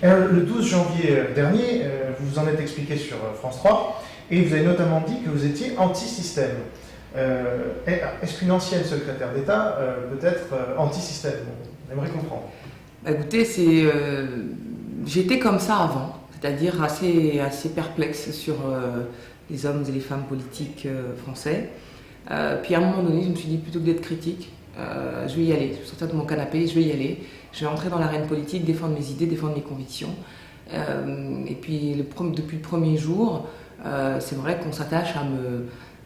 Alors, le 12 janvier dernier, vous vous en êtes expliqué sur France 3 et vous avez notamment dit que vous étiez anti-système. Est-ce qu'une ancienne secrétaire d'État peut être anti-système? On aimerait comprendre. Écoutez, j'étais comme ça avant, c'est-à-dire assez perplexe sur les hommes et les femmes politiques français. Puis à un moment donné, je me suis dit, plutôt que d'être critique, je vais y aller. Je vais sortir de mon canapé, je vais y aller. Je vais entrer dans l'arène politique, défendre mes idées, défendre mes convictions. Et puis depuis le premier jour, c'est vrai qu'on s'attache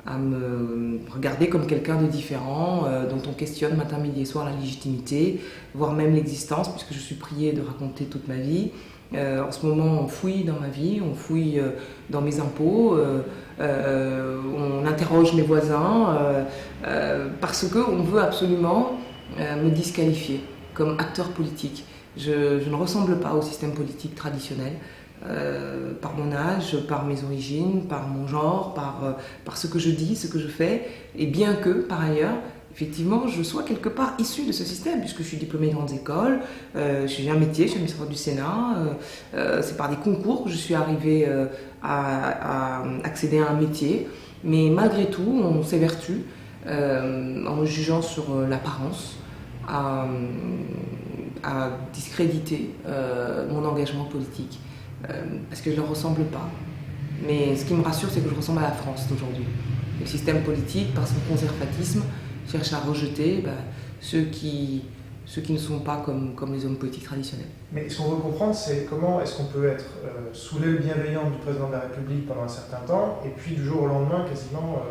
à me regarder comme quelqu'un de différent, dont on questionne matin, midi et soir la légitimité, voire même l'existence, puisque je suis priée de raconter toute ma vie. En ce moment, on fouille dans ma vie, on fouille dans mes impôts, on interroge mes voisins, parce qu'on veut absolument me disqualifier comme acteur politique. Je ne ressemble pas au système politique traditionnel. Par mon âge, par mes origines, par mon genre, par ce que je dis, ce que je fais, et bien que, par ailleurs, effectivement, je sois quelque part issu de ce système, puisque je suis diplômée de grandes écoles, j'ai un métier, je suis administrateur du Sénat, c'est par des concours que je suis arrivée à accéder à un métier, mais malgré tout, on s'évertue, en me jugeant sur l'apparence, à discréditer mon engagement politique. Parce que je ne ressemble pas. Mais ce qui me rassure, c'est que je ressemble à la France d'aujourd'hui. Le système politique, par son conservatisme, cherche à rejeter ceux qui ne sont pas comme les hommes politiques traditionnels. Mais ce qu'on veut comprendre, c'est comment est-ce qu'on peut être sous l'aile bienveillante du président de la République pendant un certain temps, et puis du jour au lendemain, quasiment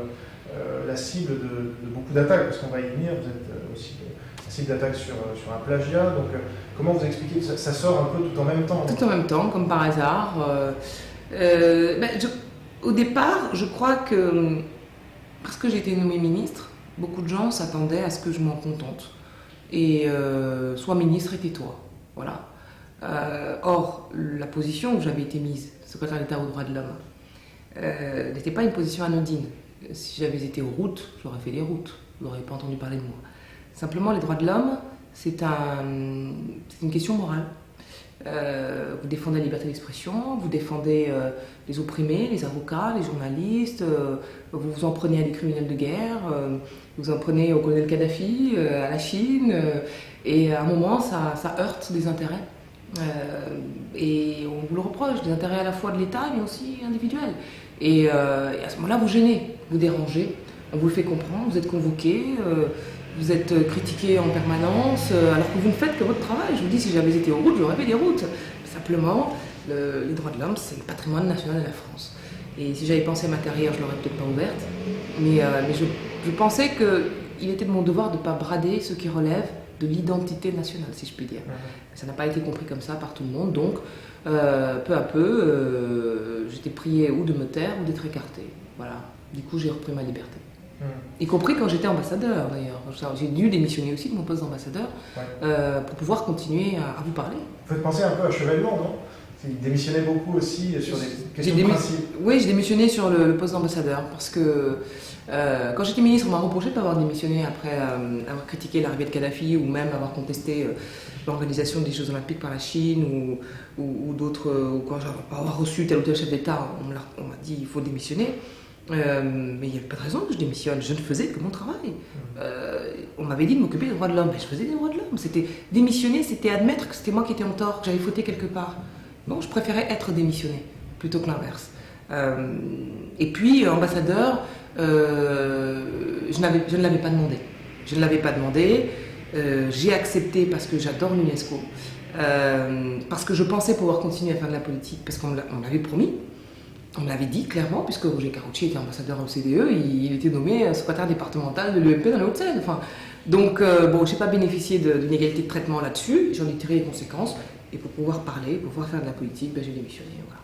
la cible de beaucoup d'attaques, parce qu'on va y venir, vous êtes aussi la cible d'attaques sur un plagiat, donc comment vous expliquez que ça sort un peu tout en même temps? Tout en même temps, comme par hasard. Au départ, je crois que, parce que j'ai été nommée ministre, beaucoup de gens s'attendaient à ce que je m'en contente. Et sois ministre et tais-toi. Voilà. Or, la position où j'avais été mise, secrétaire d'État aux droits de l'homme, n'était pas une position anodine. Si j'avais été aux routes, j'aurais fait les routes. Vous n'aurez pas entendu parler de moi. Simplement, les droits de l'homme, c'est une question morale. Vous défendez la liberté d'expression, vous défendez les opprimés, les avocats, les journalistes, vous vous en prenez à des criminels de guerre, vous en prenez au colonel Kadhafi, à la Chine, et à un moment, ça heurte des intérêts. Et on vous le reproche, des intérêts à la fois de l'État, mais aussi individuels. Et à ce moment-là, vous gênez, vous dérangez, on vous le fait comprendre, vous êtes convoqué, vous êtes critiqué en permanence, alors que vous ne faites que votre travail. Je vous dis, si j'avais été aux routes, j'aurais fait des routes. Simplement, les droits de l'homme, c'est le patrimoine national de la France. Et si j'avais pensé à ma carrière, je ne l'aurais peut-être pas ouverte. Mais je pensais qu'il était de mon devoir de ne pas brader ce qui relève de l'identité nationale, si je puis dire. Ça n'a pas été compris comme ça par tout le monde. Donc, peu à peu, j'étais priée ou de me taire ou d'être écartée. Voilà. Du coup, j'ai repris ma liberté. Y compris quand j'étais ambassadeur, d'ailleurs. J'ai dû démissionner aussi de mon poste d'ambassadeur pour pouvoir continuer à vous parler. Vous faites penser un peu à Chevènement, non? Il démissionnait beaucoup aussi sur des questions de principe. Oui, j'ai démissionné sur le poste d'ambassadeur parce que quand j'étais ministre, on m'a reproché de ne pas avoir démissionné après avoir critiqué l'arrivée de Kadhafi ou même avoir contesté l'organisation des Jeux Olympiques par la Chine ou d'autres, ou quand j'avais pas avoir reçu tel ou tel chef d'État, on m'a dit il faut démissionner. Mais il n'y avait pas de raison que je démissionne, je ne faisais que mon travail. On m'avait dit de m'occuper des droits de l'homme, mais je faisais des droits de l'homme. Démissionner, c'était admettre que c'était moi qui étais en tort, que j'avais fauté quelque part. Non, je préférais être démissionné plutôt que l'inverse. Et puis, ambassadeur, je ne l'avais pas demandé. Je ne l'avais pas demandé, j'ai accepté parce que j'adore l'UNESCO, parce que je pensais pouvoir continuer à faire de la politique, parce qu'on l'avait promis. On me l'avait dit clairement, puisque Roger Carucci était ambassadeur au CDE, il était nommé secrétaire départemental de l'UMP dans les Hauts-de-Seine. Donc, je n'ai pas bénéficié d'une égalité de traitement là-dessus, j'en ai tiré les conséquences, et pour pouvoir parler, pour pouvoir faire de la politique, j'ai démissionné. Voilà.